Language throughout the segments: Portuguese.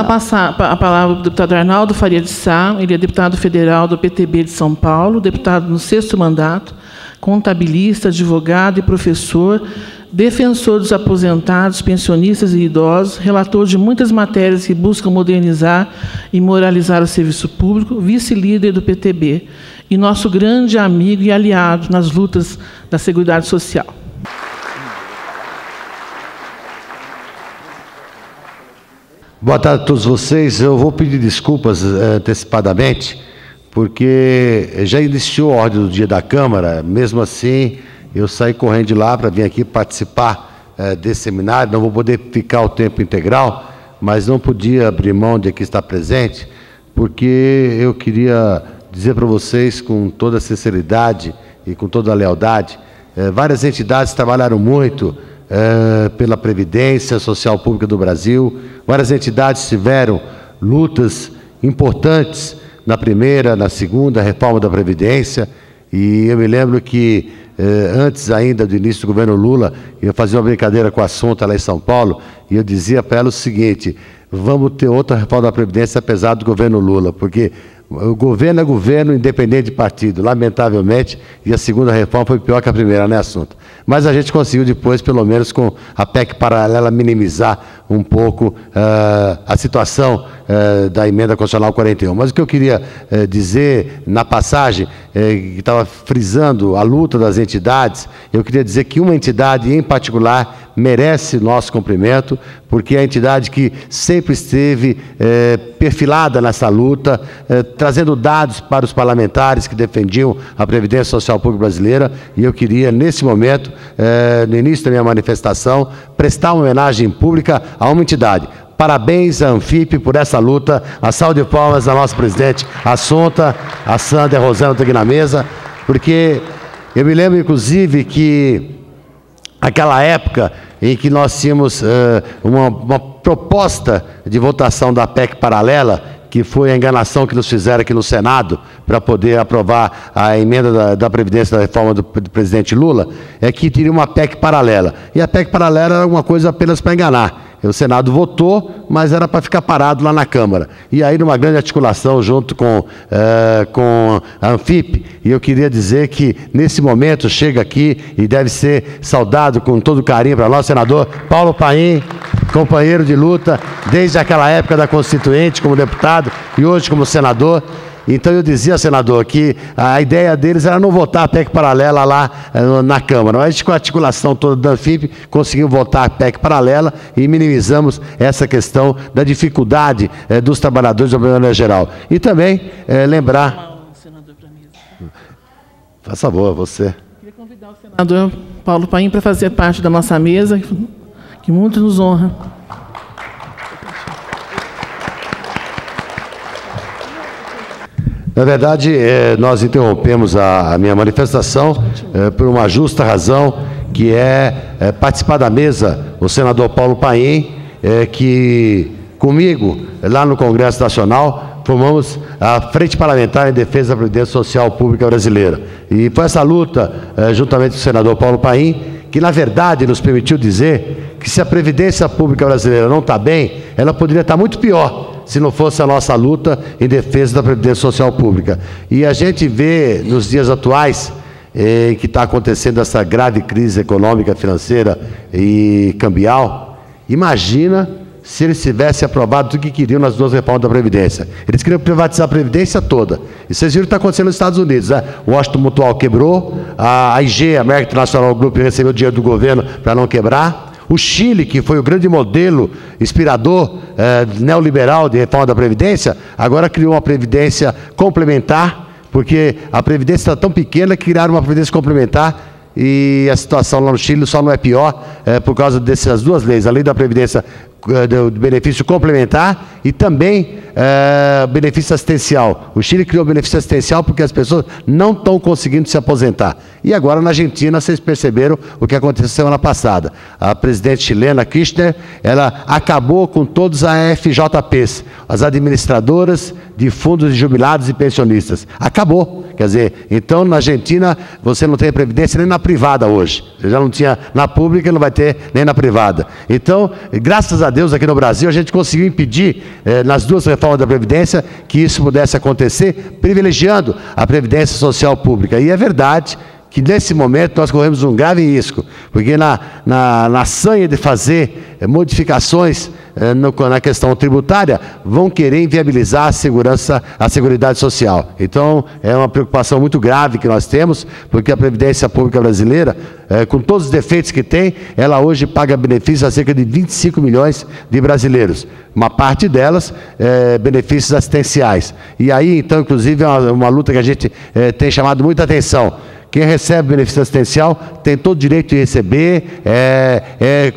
Passar a palavra para o deputado Arnaldo Faria de Sá. Ele é deputado federal do PTB de São Paulo, deputado no 6º mandato, contabilista, advogado e professor, defensor dos aposentados, pensionistas e idosos, relator de muitas matérias que buscam modernizar e moralizar o serviço público, vice-líder do PTB e nosso grande amigo e aliado nas lutas da Seguridade Social. Boa tarde a todos vocês. Eu vou pedir desculpas antecipadamente, porque já iniciou a ordem do dia da Câmara. Mesmo assim, eu saí correndo de lá para vir aqui participar desse seminário. Não vou poder ficar o tempo integral, mas não podia abrir mão de aqui estar presente, porque eu queria dizer para vocês com toda a sinceridade e com toda a lealdade, várias entidades trabalharam muito pela Previdência Social Pública do Brasil. Várias entidades tiveram lutas importantes na primeira, na segunda reforma da Previdência, e eu me lembro que antes ainda do início do governo Lula, eu fazia uma brincadeira com a Assunta lá em São Paulo, e eu dizia para ela o seguinte: vamos ter outra reforma da Previdência apesar do governo Lula, porque o governo é governo independente de partido, lamentavelmente, e a segunda reforma foi pior que a primeira, né, Assunta? Mas a gente conseguiu depois, pelo menos com a PEC paralela, minimizar um pouco a situação da emenda constitucional 41. Mas o que eu queria dizer na passagem, que estava frisando a luta das entidades, eu queria dizer que uma entidade em particular merece nosso cumprimento, porque é a entidade que sempre esteve perfilada nessa luta, trazendo dados para os parlamentares que defendiam a Previdência Social Pública brasileira, e eu queria, nesse momento, no início da minha manifestação, prestar uma homenagem pública a uma entidade. Parabéns à Anfip por essa luta. A salva de palmas da nossa presidente Assunta, a Sandra e a Rosana estão aqui na mesa, porque eu me lembro, inclusive, que aquela época em que nós tínhamos uma proposta de votação da PEC paralela, que foi a enganação que nos fizeram aqui no Senado para poder aprovar a emenda da Previdência da reforma do presidente Lula, é que teria uma PEC paralela. E a PEC paralela era uma coisa apenas para enganar. O Senado votou, mas era para ficar parado lá na Câmara. E aí, numa grande articulação junto com a Anfip, e eu queria dizer que, nesse momento, chega aqui e deve ser saudado com todo carinho para nós, senador Paulo Paim, companheiro de luta, desde aquela época da Constituinte, como deputado, e hoje como senador. Então eu dizia, senador, que a ideia deles era não votar a PEC paralela lá na Câmara. Mas com a articulação toda da Anfip, conseguimos votar a PEC paralela e minimizamos essa questão da dificuldade dos trabalhadores da maneira geral. E também lembrar... Faz favor, você. Queria convidar o senador Paulo Paim para fazer parte da nossa mesa, que muito nos honra. Na verdade, nós interrompemos a minha manifestação por uma justa razão, que é participar da mesa o senador Paulo Paim, que comigo, lá no Congresso Nacional, formamos a Frente Parlamentar em Defesa da Previdência Social Pública Brasileira. E foi essa luta, juntamente com o senador Paulo Paim, que, na verdade, nos permitiu dizer que se a Previdência Pública Brasileira não está bem, ela poderia estar muito pior, se não fosse a nossa luta em defesa da Previdência Social Pública. E a gente vê, nos dias atuais, que está acontecendo essa grave crise econômica, financeira e cambial, imagina se eles tivessem aprovado tudo o que queriam nas duas reformas da Previdência. Eles queriam privatizar a Previdência toda. E vocês viram o que está acontecendo nos Estados Unidos, né? O Washington Mutual quebrou, a IG, a American International Group, recebeu dinheiro do governo para não quebrar. O Chile, que foi o grande modelo inspirador neoliberal de reforma da Previdência, agora criou uma Previdência complementar, porque a Previdência está tão pequena que criaram uma Previdência complementar, e a situação lá no Chile só não é pior por causa dessas duas leis, a lei da Previdência do benefício complementar e também benefício assistencial. O Chile criou benefício assistencial porque as pessoas não estão conseguindo se aposentar. E agora na Argentina vocês perceberam o que aconteceu semana passada. A presidente chilena, Kirchner, ela acabou com todos as AFJPs, as administradoras de fundos de jubilados e pensionistas. Acabou. Quer dizer, então na Argentina você não tem previdência nem na privada hoje. Você já não tinha na pública, não vai ter nem na privada. Então, graças a Deus, aqui no Brasil, a gente conseguiu impedir, nas duas reformas da Previdência, que isso pudesse acontecer, privilegiando a Previdência Social Pública. E é verdade que nesse momento nós corremos um grave risco, porque na sanha de fazer modificações na questão tributária, vão querer inviabilizar a Seguridade Social. Então, é uma preocupação muito grave que nós temos, porque a Previdência Pública brasileira, com todos os defeitos que tem, ela hoje paga benefícios a cerca de 25 milhões de brasileiros. Uma parte delas, benefícios assistenciais. E aí, então, inclusive, é uma luta que a gente tem chamado muita atenção. Quem recebe benefício assistencial tem todo o direito de receber,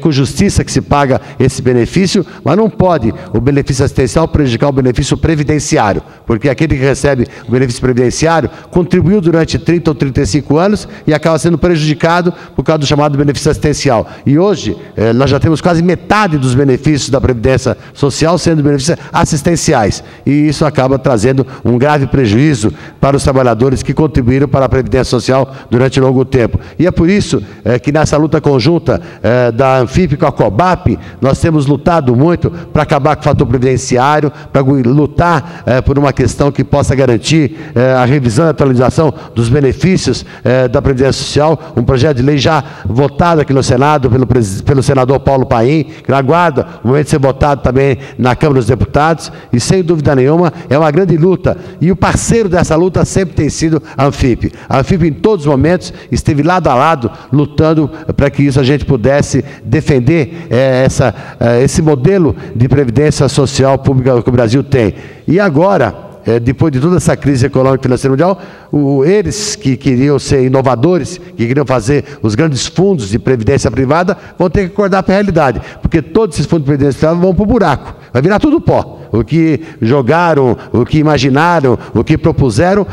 com justiça que se paga esse benefício, mas não pode o benefício assistencial prejudicar o benefício previdenciário, porque aquele que recebe o benefício previdenciário contribuiu durante 30 ou 35 anos e acaba sendo prejudicado por causa do chamado benefício assistencial. E hoje, nós já temos quase metade dos benefícios da Previdência Social sendo benefícios assistenciais, e isso acaba trazendo um grave prejuízo para os trabalhadores que contribuíram para a Previdência Social durante longo tempo. E é por isso que nessa luta conjunta da Anfip com a Cobap, nós temos lutado muito para acabar com o fator previdenciário, para lutar por uma questão que possa garantir a revisão e atualização dos benefícios da Previdência Social, um projeto de lei já votado aqui no Senado pelo senador Paulo Paim, que aguarda o momento de ser votado também na Câmara dos Deputados, e sem dúvida nenhuma é uma grande luta, e o parceiro dessa luta sempre tem sido a Anfip. A Anfip, em todos os momentos, esteve lado a lado lutando para que isso a gente pudesse defender esse modelo de previdência social pública que o Brasil tem. E agora, depois de toda essa crise econômica e financeira mundial, eles que queriam ser inovadores, que queriam fazer os grandes fundos de previdência privada, vão ter que acordar para a realidade, porque todos esses fundos de previdência privada vão para o buraco, vai virar tudo pó. O que jogaram, o que imaginaram, o que propuseram,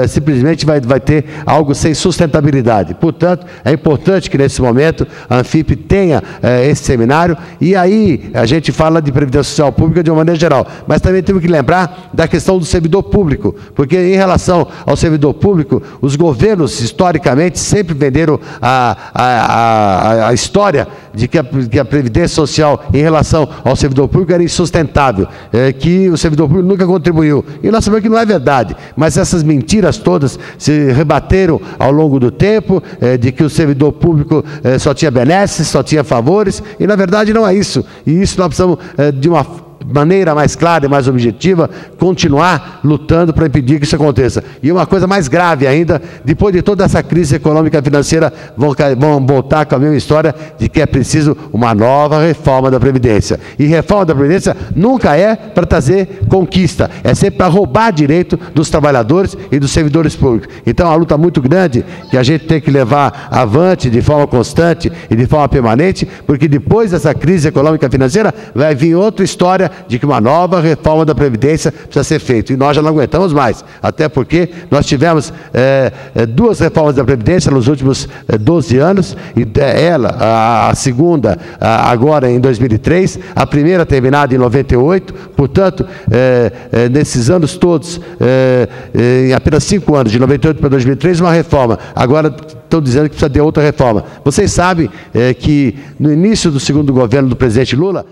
simplesmente vai ter algo sem sustentabilidade. Portanto, é importante que nesse momento a Anfip tenha esse seminário, e aí a gente fala de Previdência Social Pública de uma maneira geral, mas também temos que lembrar da questão do servidor público, porque em relação ao servidor público, os governos historicamente sempre venderam a história de que a Previdência Social em relação ao servidor público era insustentável, que o servidor público nunca contribuiu. E nós sabemos que não é verdade, mas essas mentiras todas se rebateram ao longo do tempo, de que o servidor público só tinha benesses, só tinha favores, e na verdade não é isso. E isso nós precisamos, de uma maneira mais clara e mais objetiva, continuar lutando para impedir que isso aconteça. E uma coisa mais grave ainda, depois de toda essa crise econômica e financeira, vão voltar com a mesma história de que é preciso uma nova reforma da Previdência. E reforma da Previdência nunca é para trazer conquista, é sempre para roubar direito dos trabalhadores e dos servidores públicos. Então é uma luta muito grande que a gente tem que levar avante de forma constante e de forma permanente, porque depois dessa crise econômica e financeira vai vir outra história de que uma nova reforma da Previdência precisa ser feita. E nós já não aguentamos mais, até porque nós tivemos duas reformas da Previdência nos últimos 12 anos, e a segunda agora em 2003, a primeira terminada em 98, portanto, nesses anos todos, em apenas 5 anos, de 98 para 2003, uma reforma. Agora estão dizendo que precisa de outra reforma. Vocês sabem que no início do segundo governo do presidente Lula,